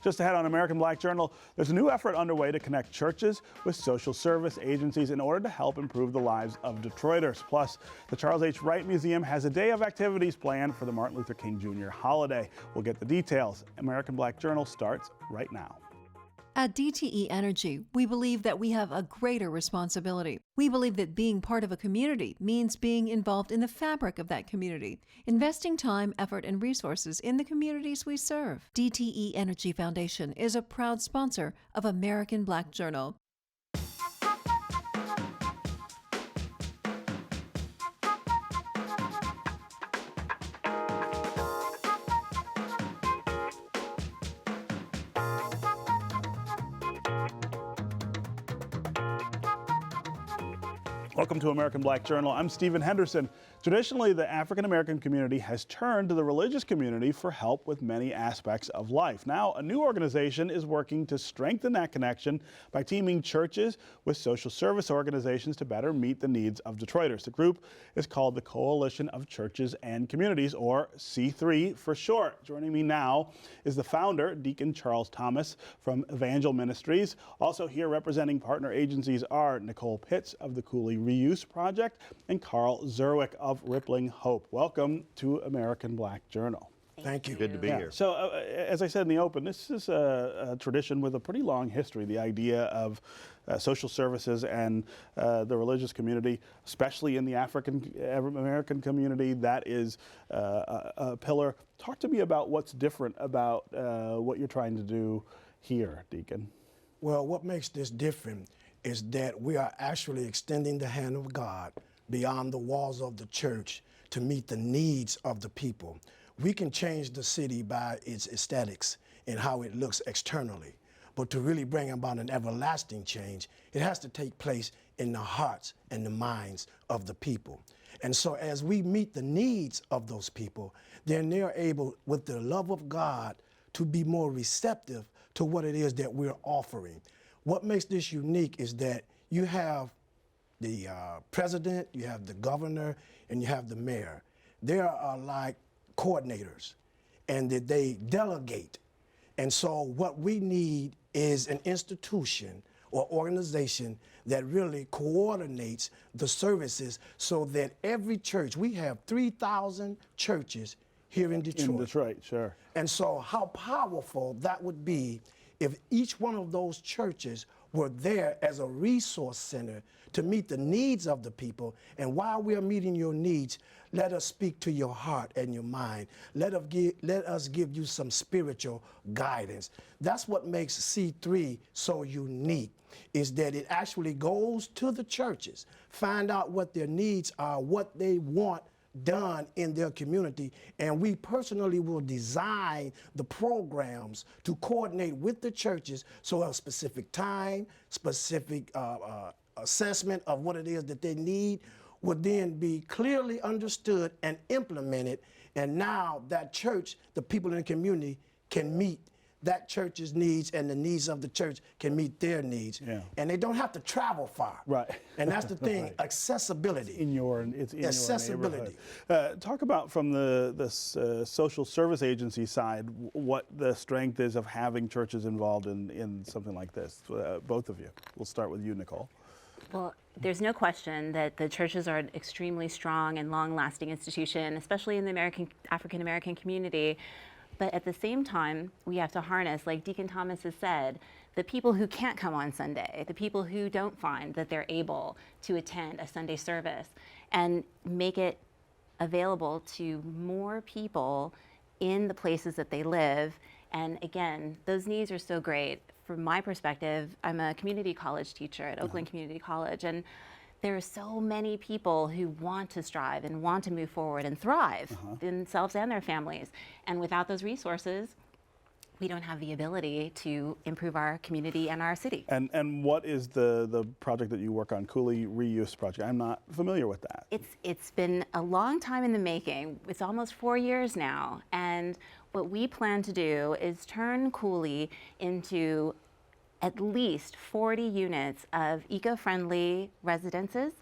Just ahead on American Black Journal, there's a new effort underway to connect churches with social service agencies in order to help improve the lives of Detroiters. Plus, the Charles H. Wright Museum has a day of activities planned for the Martin Luther King Jr. holiday. We'll get the details. American Black Journal starts right now. At DTE Energy, we believe that we have a greater responsibility. We believe that being part of a community means being involved in the fabric of that community, investing time, effort, and resources in the communities we serve. DTE Energy Foundation is a proud sponsor of American Black Journal. Welcome to American Black Journal. I'm Stephen Henderson. Traditionally, the African American community has turned to the religious community for help with many aspects of life. Now, a new organization is working to strengthen that connection by teaming churches with social service organizations to better meet the needs of Detroiters. The group is called the Coalition of Churches and Communities, or C3 for short. Joining me now is the founder, Deacon Charles Thomas from Evangel Ministries. Also here representing partner agencies are Nicole Pitts of the Cooley Reuse Project and Carl Zerwick of Rippling Hope. Welcome to American Black Journal. Thank you. Good to be here. So as I said in the open, this is a tradition with a pretty long history, the idea of social services and the religious community, especially in the African American community. That is a pillar. Talk to me about what's different about what you're trying to do here, Deacon. Well, what makes this different is that we are actually extending the hand of God beyond the walls of the church to meet the needs of the people. We can change the city by its aesthetics and how it looks externally, but to really bring about an everlasting change, it has to take place in the hearts and the minds of the people. And so as we meet the needs of those people, then they're able, with the love of God, to be more receptive to what it is that we're offering. What makes this unique is that you have the president, you have the governor, and you have the mayor. They are like coordinators, and that they delegate. And so what we need is an institution or organization that really coordinates the services so that every church, we have 3,000 churches here in Detroit. In Detroit, sure. And so how powerful that would be if each one of those churches were there as a resource center to meet the needs of the people. And while we are meeting your needs, let us speak to your heart and your mind. Let us give you some spiritual guidance. That's what makes C3 so unique, is that it actually goes to the churches, find out what their needs are, what they want done in their community, and we personally will design the programs to coordinate with the churches so a specific time, specific assessment of what it is that they need would then be clearly understood and implemented, and now that church, the people in the community, can meet that church's needs, and the needs of the church can meet their needs. Yeah. And they don't have to travel far. Right. And that's the thing, Right. accessibility. It's in your accessibility. Neighborhood. Talk about from the social service agency side what the strength is of having churches involved in something like this. Both of you. We'll start with you, Nicole. Well, there's no question that the churches are an extremely strong and long-lasting institution, especially in the African American community. But at the same time, we have to harness, like Deacon Thomas has said, the people who can't come on Sunday, the people who don't find that they're able to attend a Sunday service, and make it available to more people in the places that they live. And again, those needs are so great. From my perspective, I'm a community college teacher at Oakland Community College, and there are so many people who want to strive and want to move forward and thrive themselves and their families. And without those resources, we don't have the ability to improve our community and our city. And what is the project that you work on, Cooley Reuse Project? I'm not familiar with that. It's been a long time in the making. It's almost 4 years now. And what we plan to do is turn Cooley into at least 40 units of eco-friendly residences.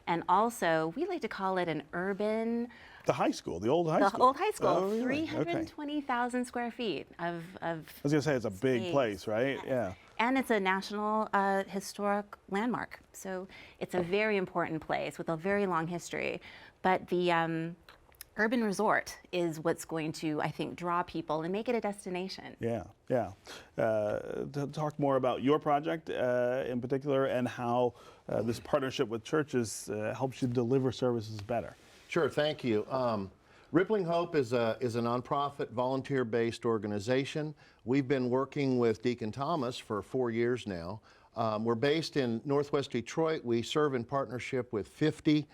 And also, we like to call it an urban The high school, the old high school. The old high school, Oh, really? Okay. 320,000 square feet of I was gonna say it's a big space. place, right? Yeah. And it's a national historic landmark. So it's a very important place with a very long history. But the urban resort is what's going to, I think, draw people and make it a destination. Yeah, yeah. To talk more about your project in particular and how this partnership with churches helps you deliver services better. Sure, thank you. Rippling Hope is a nonprofit, volunteer-based organization. We've been working with Deacon Thomas for 4 years now. We're based in Northwest Detroit. We serve in partnership with 50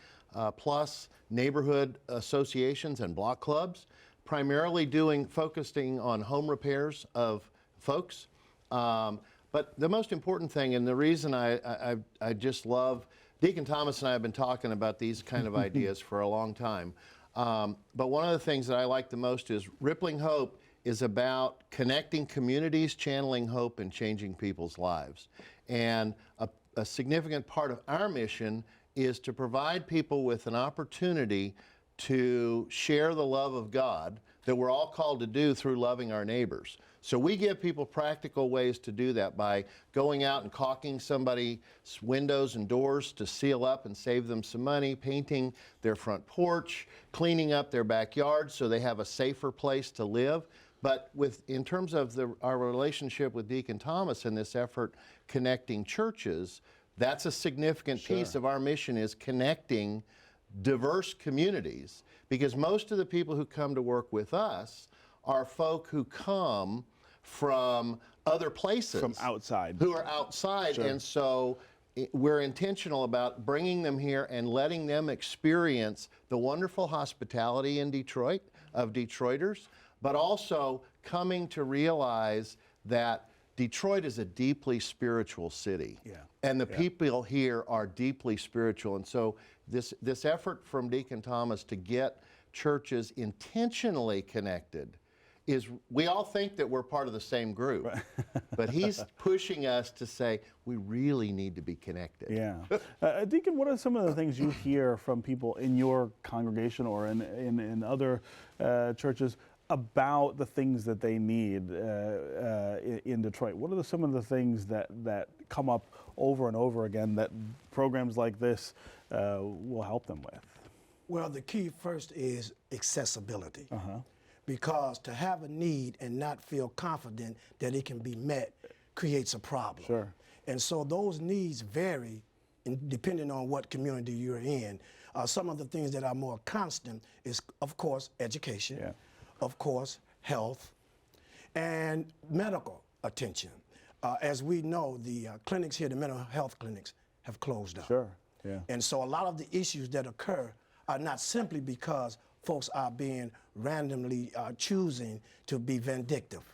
plus neighborhood associations and block clubs, primarily focusing on home repairs of folks. But the most important thing, and the reason I just love, Deacon Thomas and I have been talking about these kind of ideas for a long time. But one of the things that I like the most is Rippling Hope is about connecting communities, channeling hope, and changing people's lives. And a significant part of our mission is to provide people with an opportunity to share the love of God that we're all called to do through loving our neighbors. So we give people practical ways to do that by going out and caulking somebody's windows and doors to seal up and save them some money, painting their front porch, cleaning up their backyard so they have a safer place to live. But in terms of our relationship with Deacon Thomas and this effort connecting churches, that's a significant piece of our mission, is connecting diverse communities, because most of the people who come to work with us are folk who come from other places. From outside. Who are outside. Sure. And so we're intentional about bringing them here and letting them experience the wonderful hospitality in Detroit of Detroiters, but also coming to realize that Detroit is a deeply spiritual city. Yeah. And the people here are deeply spiritual. And so this effort from Deacon Thomas to get churches intentionally connected is, we all think that we're part of the same group, right. But he's pushing us to say we really need to be connected. Yeah. Deacon, what are some of the things you hear from people in your congregation or in other churches about the things that they need in Detroit? What are some of the things that come up over and over again that programs like this will help them with? Well, the key first is accessibility. Because to have a need and not feel confident that it can be met creates a problem. Sure. And so those needs vary depending on what community you're in. Some of the things that are more constant is, of course, education, of course, health, and medical attention. As we know, the clinics here, the mental health clinics, have closed up. Sure. Yeah. And so a lot of the issues that occur are not simply because folks are being randomly choosing to be vindictive.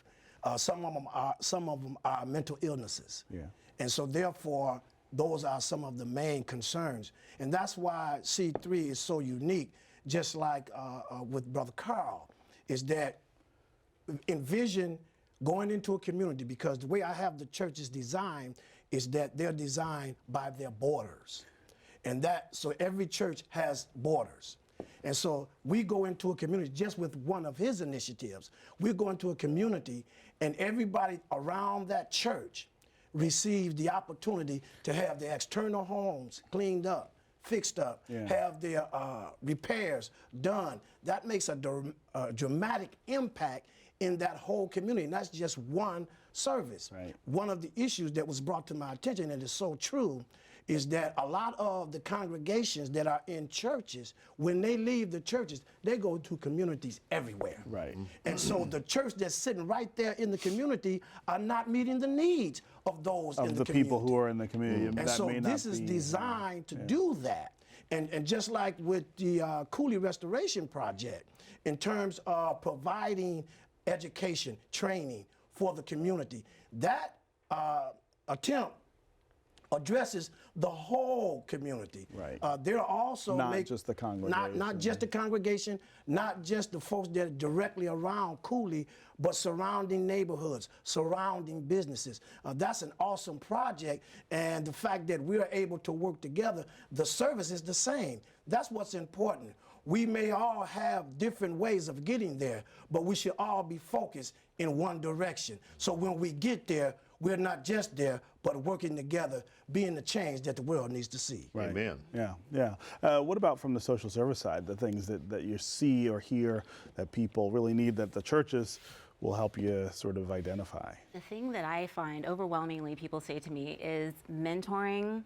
Some of them are mental illnesses. Yeah. And so therefore, those are some of the main concerns. And that's why C3 is so unique, just like with Brother Carl, is that envision going into a community, because the way I have the churches designed is that they're designed by their borders. And so every church has borders. And so we go into a community just with one of his initiatives. We go into a community and everybody around that church receives the opportunity to have their external homes cleaned up, fixed up, have their repairs done. That makes a dramatic impact in that whole community. And that's just one service. Right. One of the issues that was brought to my attention, and it's so true, is that a lot of the congregations that are in churches, when they leave the churches, they go to communities everywhere. Right. And so the church that's sitting right there in the community are not meeting the needs of those in the community. Of the people who are in the community. And so this is designed to do that. And just like with the Cooley Restoration Project, in terms of providing education, training for the community, that attempt addresses the whole community. Right. There are also not just the congregation. Not just the congregation, not just the folks that are directly around Cooley, but surrounding neighborhoods, surrounding businesses. That's an awesome project, and the fact that we are able to work together, the service is the same. That's what's important. We may all have different ways of getting there, but we should all be focused in one direction. So when we get there, we're not just there, but working together, being the change that the world needs to see. Right. Amen. Yeah, yeah. What about from the social service side, the things that you see or hear that people really need that the churches will help you sort of identify? The thing that I find overwhelmingly people say to me is mentoring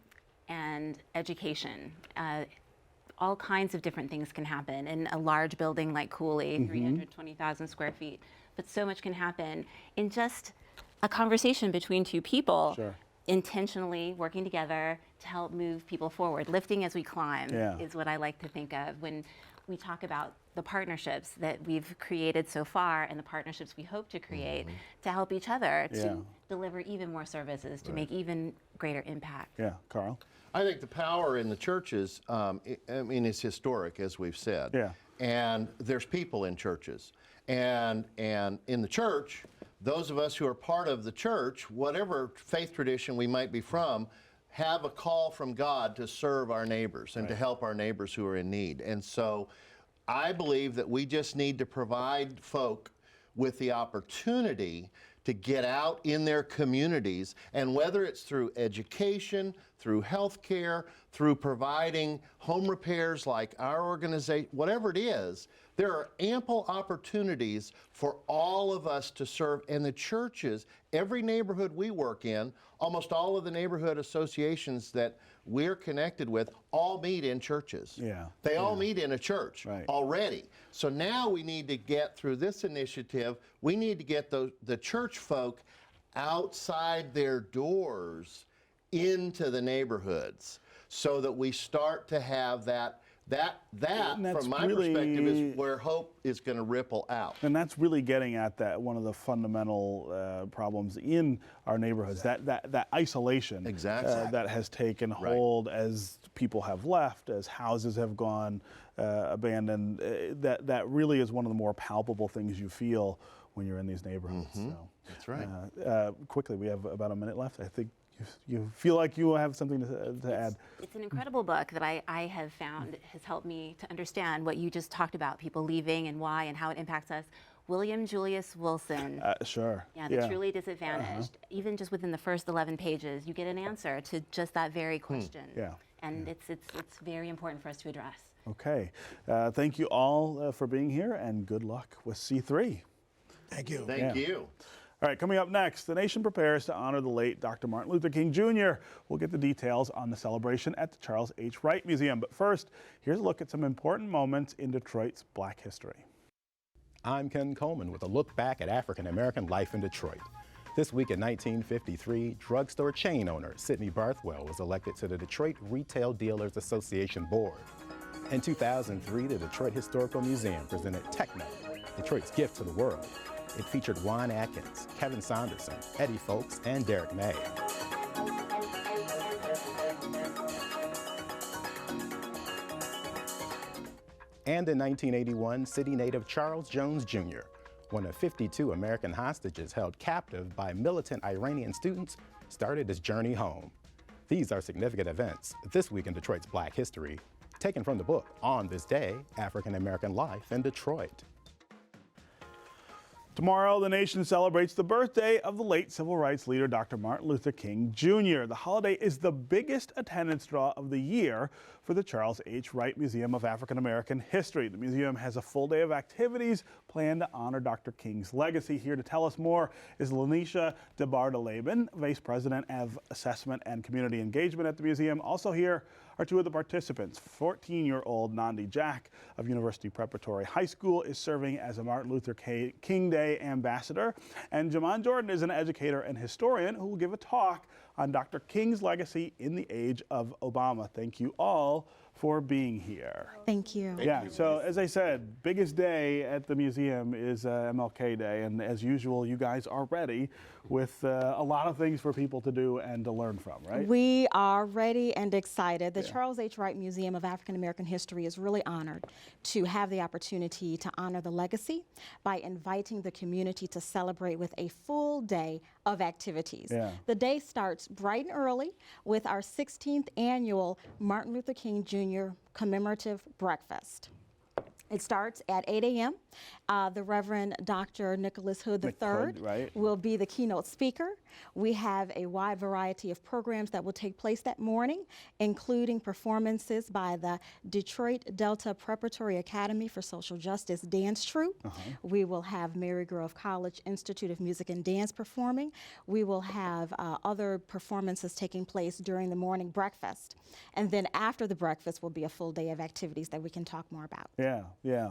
and education. All kinds of different things can happen in a large building like Cooley, 320,000 square feet, but so much can happen in just a conversation between two people. Sure. Intentionally working together to help move people forward. Lifting as we climb Yeah. is what I like to think of when we talk about the partnerships that we've created so far and the partnerships we hope to create to help each other Yeah. to deliver even more services, to make even greater impact. Yeah, Carl? I think the power in the churches, I mean, it's historic, as we've said. Yeah. And there's people in churches. And in the church, those of us who are part of the church, whatever faith tradition we might be from, have a call from God to serve our neighbors and to help our neighbors who are in need. And so I believe that we just need to provide folk with the opportunity to get out in their communities, and whether it's through education, through health care, through providing home repairs like our organization, whatever it is, there are ample opportunities for all of us to serve. And the churches, every neighborhood we work in, almost all of the neighborhood associations that we're connected with all meet in churches. Yeah. They all meet in a church Right. already. So now we need to get through this initiative, we need to get the church folk outside their doors into the neighborhoods so that we start to have that And that's from my really- perspective is where hope is going to ripple out. And that's really getting at that one of the fundamental problems in our neighborhoods, that isolation Exactly. that has taken hold as people have left, as houses have gone abandoned. That really is one of the more palpable things you feel when you're in these neighborhoods. So, That's right. quickly, we have about a minute left. I think you feel like you have something to add. It's an incredible book that I have found has helped me to understand what you just talked about, people leaving and why and how it impacts us. William Julius Wilson. Sure. Yeah, the truly disadvantaged. Even just within the first 11 pages, you get an answer to just that very question. Yeah. And it's very important for us to address. Okay. Thank you all for being here, and good luck with C3. Thank you. Thank you. All right, coming up next, the nation prepares to honor the late Dr. Martin Luther King Jr. We'll get the details on the celebration at the Charles H. Wright Museum. But first, here's a look at some important moments in Detroit's Black history. I'm Ken Coleman with a look back at African American life in Detroit. This week in 1953, drugstore chain owner Sidney Barthwell was elected to the Detroit Retail Dealers Association Board. In 2003, the Detroit Historical Museum presented Techno, Detroit's gift to the world. It featured Juan Atkins, Kevin Saunderson, Eddie Folks, and Derek May. And in 1981, city native Charles Jones Jr., one of 52 American hostages held captive by militant Iranian students, started his journey home. These are significant events this week in Detroit's Black history, taken from the book On This Day, African American Life in Detroit. Tomorrow, the nation celebrates the birthday of the late civil rights leader, Dr. Martin Luther King Jr. The holiday is the biggest attendance draw of the year for the Charles H. Wright Museum of African American History. The museum has a full day of activities planned to honor Dr. King's legacy. Here to tell us more is Lanisha DeBartoleben, Vice President of Assessment and Community Engagement at the museum. Also here are two of the participants. 14-year-old Nandi Jack of University Preparatory High School is serving as a Martin Luther King Day ambassador. And Jaman Jordan is an educator and historian who will give a talk on Dr. King's legacy in the age of Obama. Thank you all for being here. Thank you. Yeah, so as I said, biggest day at the museum is MLK Day, and as usual, you guys are ready with a lot of things for people to do and to learn from, right? We are ready and excited. The Charles H. Wright Museum of African American History is really honored to have the opportunity to honor the legacy by inviting the community to celebrate with a full day of activities. Yeah. The day starts bright and early with our 16th annual Martin Luther King Jr. commemorative breakfast. It starts at 8 a.m. The Reverend Dr. Nicholas Hood III right. will be the keynote speaker. We have a wide variety of programs that will take place that morning, including performances by the Detroit Delta Preparatory Academy for Social Justice Dance Troupe. We will have Marygrove College Institute of Music and Dance performing. We will have other performances taking place during the morning breakfast. And then after the breakfast will be a full day of activities that we can talk more about. Yeah, yeah.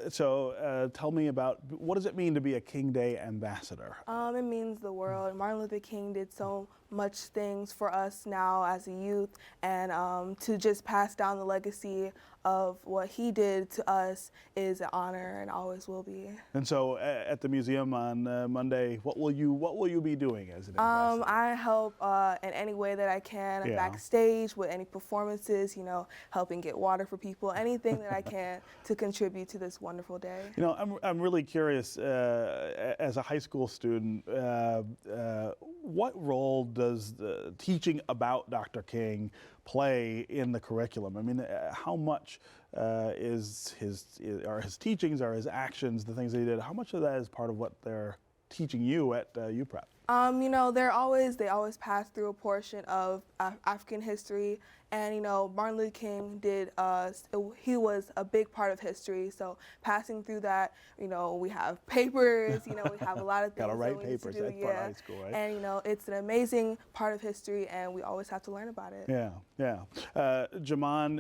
So tell me about, what does it mean to be a King Day ambassador? It means the world. Martin Luther King did so much things for us now as a youth, and to just pass down the legacy of what he did to us is an honor and always will be. And so at the museum on Monday, what will you be doing as an ambassador? I help in any way that I can, Yeah. backstage with any performances, you know, helping get water for people, anything that I can to contribute to this wonderful day. You know, I'm really curious, as a high school student, what role does the teaching about Dr. King play in the curriculum? I mean, how much are his teachings, are his actions, the things that he did, how much of that is part of what they're teaching you at UPrep? You know, they always pass through a portion of African history, and you know, Martin Luther King did. He was a big part of history. So passing through that, you know, we have papers. You know, we have a lot of things. Gotta write that we need to papers. do, That's part of high school, right? And you know, it's an amazing part of history, and we always have to learn about it. Yeah, yeah. Jaman,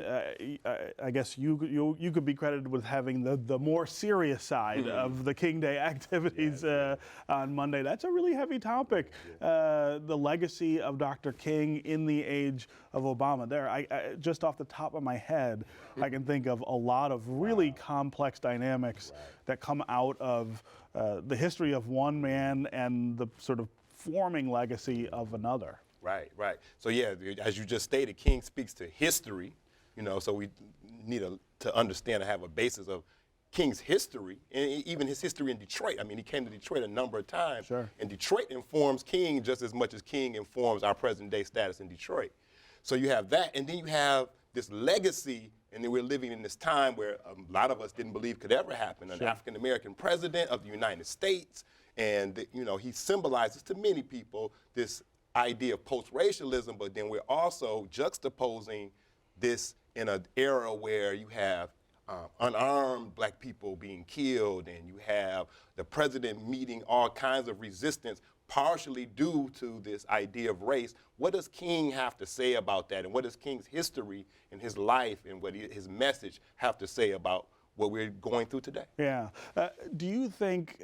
I guess you could be credited with having the more serious side of the King Day activities on Monday. That's a really heavy topic. The legacy of Dr. King in the age of Obama. There, I just off the top of my head, I can think of a lot of really complex dynamics that come out of the history of one man and the sort of forming legacy of another. Right, right. So yeah, as you just stated, King speaks to history, you know, so we need to understand and have a basis of King's history, and even his history in Detroit. I mean, he came to Detroit a number of times. Sure. And Detroit informs King just as much as King informs our present day status in Detroit. So you have that, and then you have this legacy, and then we're living in this time where a lot of us didn't believe could ever happen, an African-American president of the United States, and you know, he symbolizes to many people this idea of post-racialism, but then we're also juxtaposing this in an era where you have unarmed black people being killed, and you have the president meeting all kinds of resistance partially due to this idea of race. What does King have to say about that? And what does King's history and his life and what his message have to say about what we're going through today? Yeah. Do you think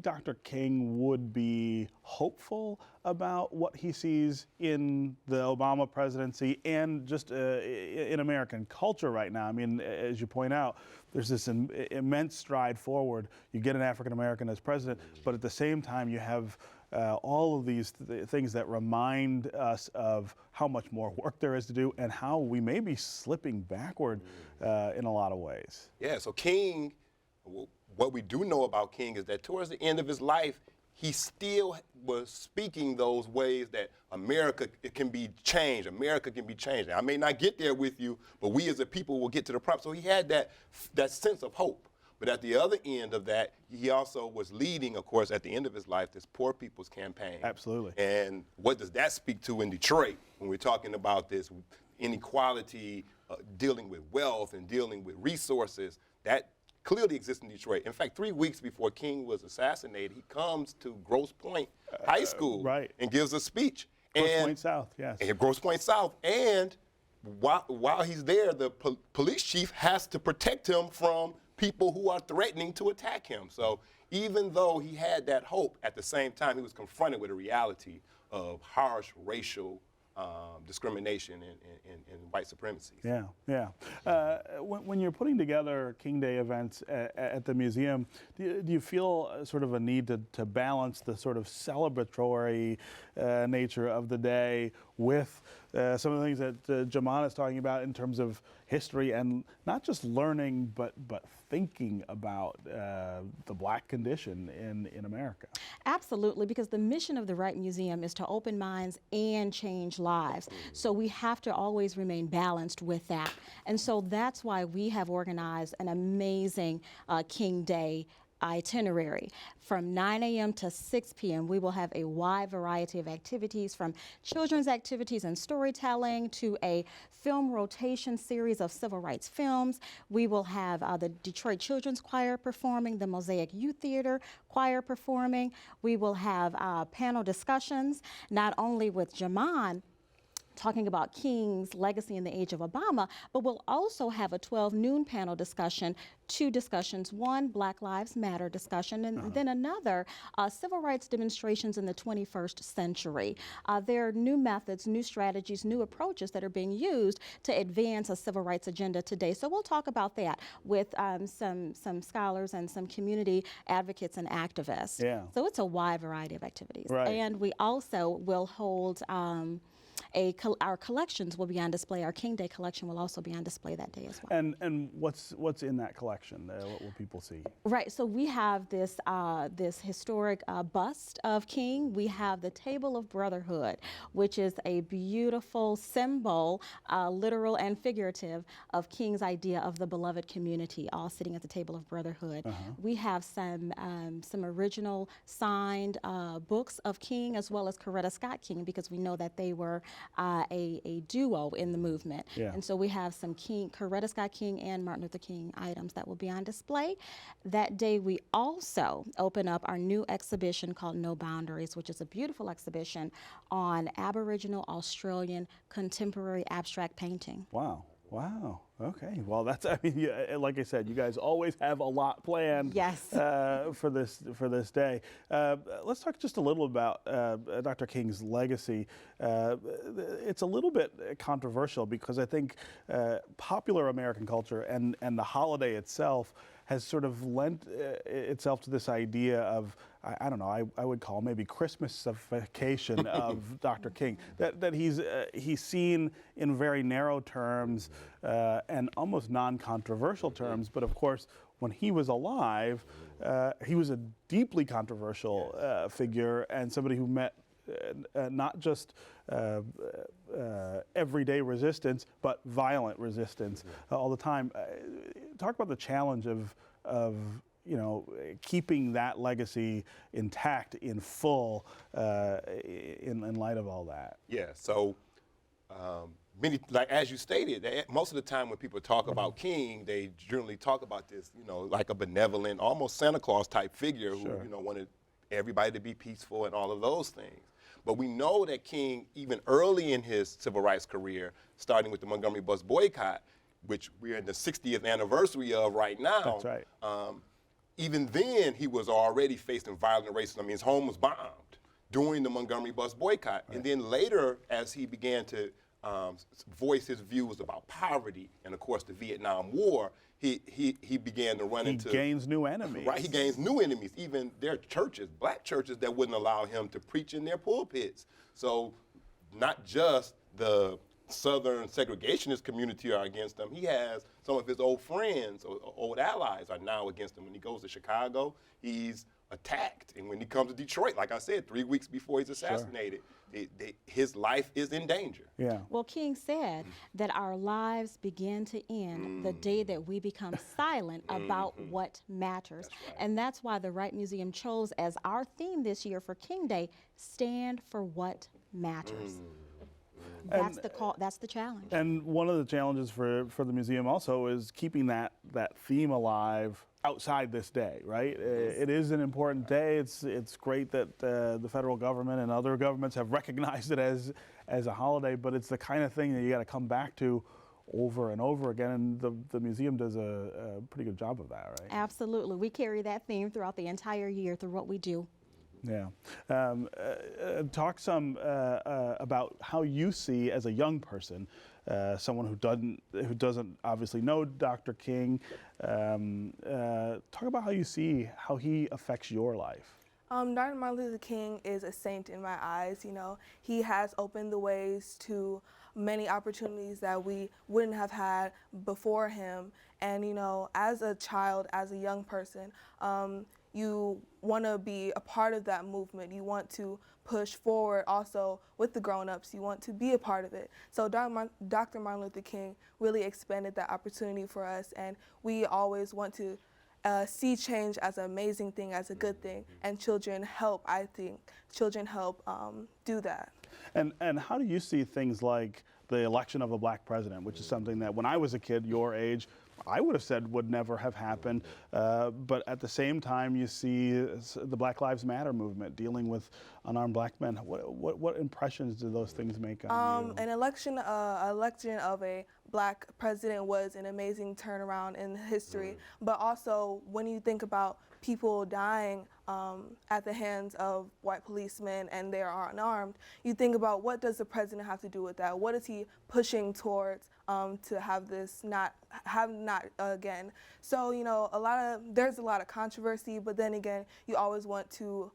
Dr. King would be hopeful about what he sees in the Obama presidency and just in American culture right now? I mean, as you point out, there's this immense stride forward. You get an African American as president, but at the same time, you have all of these things that remind us of how much more work there is to do and how we may be slipping backward in a lot of ways. Yeah, so King, what we do know about King is that towards the end of his life, he still was speaking those ways that America can be changed. America can be changed. I may not get there with you, but we as a people will get to the problem. So he had that sense of hope. But at the other end of that, he also was leading, of course, at the end of his life, this Poor People's Campaign. Absolutely. And what does that speak to in Detroit when we're talking about this inequality, dealing with wealth and dealing with resources? That clearly exists in Detroit. In fact, 3 weeks before King was assassinated, he comes to Grosse Pointe High School and gives a speech. Grosse Pointe South, yes. And Grosse Pointe South. And while he's there, the police chief has to protect him from people who are threatening to attack him. So even though he had that hope, at the same time, he was confronted with a reality of harsh racial discrimination and white supremacy. Yeah, yeah. When you're putting together King Day events at the museum, do you feel sort of a need to balance the sort of celebratory nature of the day with some of the things that Jaman is talking about in terms of history and not just learning, but thinking about the Black condition in America. Absolutely, because the mission of the Wright Museum is to open minds and change lives. So we have to always remain balanced with that. And so that's why we have organized an amazing King Day itinerary. From 9 a.m. to 6 p.m. we will have a wide variety of activities, from children's activities and storytelling to a film rotation series of civil rights films. We will have the Detroit Children's Choir performing, the Mosaic Youth Theater Choir performing. We will have panel discussions, not only with Jaman talking about King's legacy in the age of Obama, but we'll also have a 12 noon panel discussion, 2 discussions, one Black Lives Matter discussion, and then another civil rights demonstrations in the 21st century. There are new methods, new strategies, new approaches that are being used to advance a civil rights agenda today. So we'll talk about that with some scholars and some community advocates and activists. Yeah. So it's a wide variety of activities. Right. And we also will hold our collections will be on display. Our King Day collection will also be on display that day as well. And what's in that collection? What will people see? Right, so we have this this historic bust of King. We have the Table of Brotherhood, which is a beautiful symbol, literal and figurative, of King's idea of the beloved community, all sitting at the table of brotherhood. We have some original signed books of King, as well as Coretta Scott King, because we know that they were a duo in the movement. Yeah. And so we have some Coretta Scott King and Martin Luther King items that will be on display. That day we also open up our new exhibition called No Boundaries, which is a beautiful exhibition on Aboriginal Australian contemporary abstract painting. Wow. Wow. Okay. Well, that's, I mean, like I said, you guys always have a lot planned. Yes. For this day. Let's talk just a little about Dr. King's legacy. It's a little bit controversial because I think popular American culture and the holiday itself has sort of lent itself to this idea of, I don't know, I would call maybe Christmasification of Dr. King, that he's seen in very narrow terms and almost non-controversial terms, but of course, when he was alive, he was a deeply controversial figure and somebody who met not just everyday resistance, but violent resistance all the time. Talk about the challenge of you know, keeping that legacy intact in full in light of all that. Yeah. So many, like as you stated, most of the time when people talk about King, they generally talk about this, you know, like a benevolent, almost Santa Claus type figure who, you know, wanted everybody to be peaceful and all of those things. But we know that King, even early in his civil rights career, starting with the Montgomery bus boycott, which we're in the 60th anniversary of right now. That's right. Even then, he was already facing violent racism. I mean, his home was bombed during the Montgomery bus boycott. Right. And then later, as he began to voice his views about poverty and, of course, the Vietnam War, he began to run into... He gains new enemies. Right, he gains new enemies. Even their churches, black churches, that wouldn't allow him to preach in their pulpits. So not just the Southern segregationist community are against him. He has some of his old friends, or old allies, are now against him. When he goes to Chicago, he's attacked. And when he comes to Detroit, like I said, 3 weeks before he's assassinated, his life is in danger. Yeah. Well, King said that our lives begin to end the day that we become silent about what matters. That's right. And that's why the Wright Museum chose as our theme this year for King Day, stand for what matters. That's the call. That's the challenge. And one of the challenges for the museum also is keeping that theme alive outside this day, right? It is an important day. It's great that the federal government and other governments have recognized it as a holiday, but it's the kind of thing that you got to come back to over and over again, and the museum does a pretty good job of that, right? Absolutely. We carry that theme throughout the entire year through what we do. Yeah. Talk some about how you see, as a young person, someone who doesn't obviously know Dr. King. Talk about how you see how he affects your life. Dr. Martin Luther King is a saint in my eyes. You know, he has opened the ways to many opportunities that we wouldn't have had before him. And, you know, as a child, as a young person, you want to be a part of that movement. You want to push forward also with the grown-ups. You want to be a part of it. So Dr. Martin Luther King really expanded that opportunity for us, and we always want to see change as an amazing thing, as a good thing, and children help, I think, children help do that. And how do you see things like the election of a black president, which is something that when I was a kid, your age, I would have said would never have happened, but at the same time you see the Black Lives Matter movement dealing with unarmed black men. What impressions do those things make on you? An election of a black president was an amazing turnaround in history, but also when you think about people dying at the hands of white policemen and they are unarmed, you think about what does the president have to do with that? What is he pushing towards to have this not again? So, you know, there's a lot of controversy, but then again, you always want to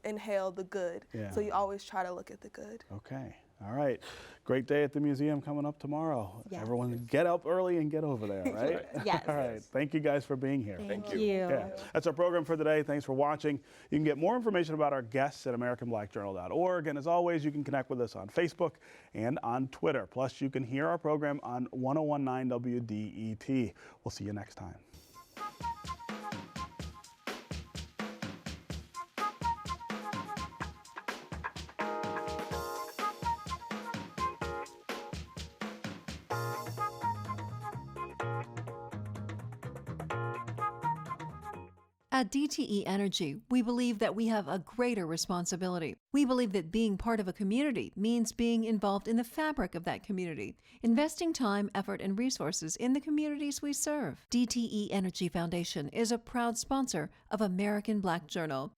inhale the good. Yeah. So you always try to look at the good. Okay. All right. Great day at the museum coming up tomorrow. Yes. Everyone get up early and get over there, right? Yes. All right. Thank you guys for being here. Thank you. you. Yeah. That's our program for today. Thanks for watching. You can get more information about our guests at AmericanBlackJournal.org. And as always, you can connect with us on Facebook and on Twitter. Plus, you can hear our program on 1019 WDET. We'll see you next time. At DTE Energy, we believe that we have a greater responsibility. We believe that being part of a community means being involved in the fabric of that community, investing time, effort, and resources in the communities we serve. DTE Energy Foundation is a proud sponsor of American Black Journal.